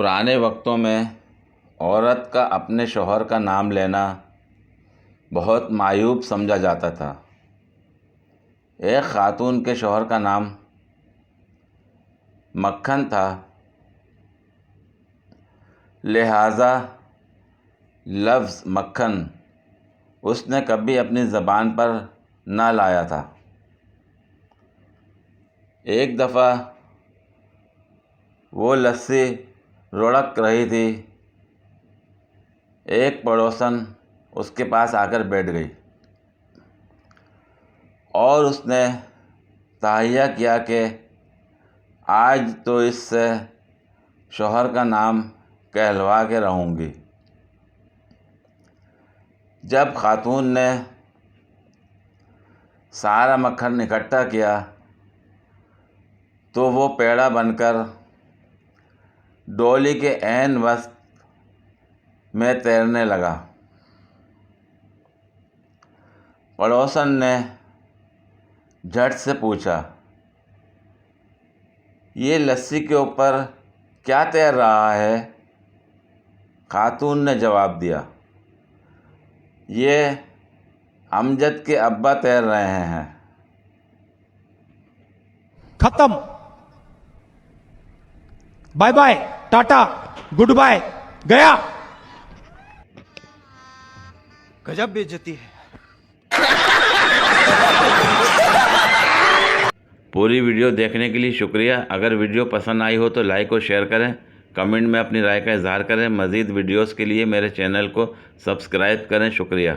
پرانے وقتوں میں عورت کا اپنے شوہر کا نام لینا بہت معیوب سمجھا جاتا تھا۔ ایک خاتون کے شوہر کا نام مکھن تھا، لہٰذا لفظ مکھن اس نے کبھی اپنی زبان پر نہ لایا تھا۔ ایک دفعہ وہ لسی رڑک رہی تھی، ایک پڑوسن اس کے پاس آ کر بیٹھ گئی اور اس نے تہیہ کیا کہ آج تو اس سے شوہر کا نام کہلوا کے رہوں گی۔ جب خاتون نے سارا مکھن اکٹھا کیا تو وہ پیڑا بن کر ڈولی کے عین وسط میں تیرنے لگا۔ پڑوسن نے جھٹ سے پوچھا، یہ لسی کے اوپر کیا تیر رہا ہے؟ خاتون نے جواب دیا، یہ امجد کے ابا تیر رہے ہیں۔ ختم، bye bye, tata, good bye, گیا۔ گجب بےعزتی ہے۔ پوری ویڈیو دیکھنے کے لیے شکریہ۔ اگر ویڈیو پسند آئی ہو تو لائک اور شیئر کریں، کمنٹ میں اپنی رائے کا اظہار کریں۔ مزید ویڈیوز کے لیے میرے چینل کو سبسکرائب کریں۔ شکریہ۔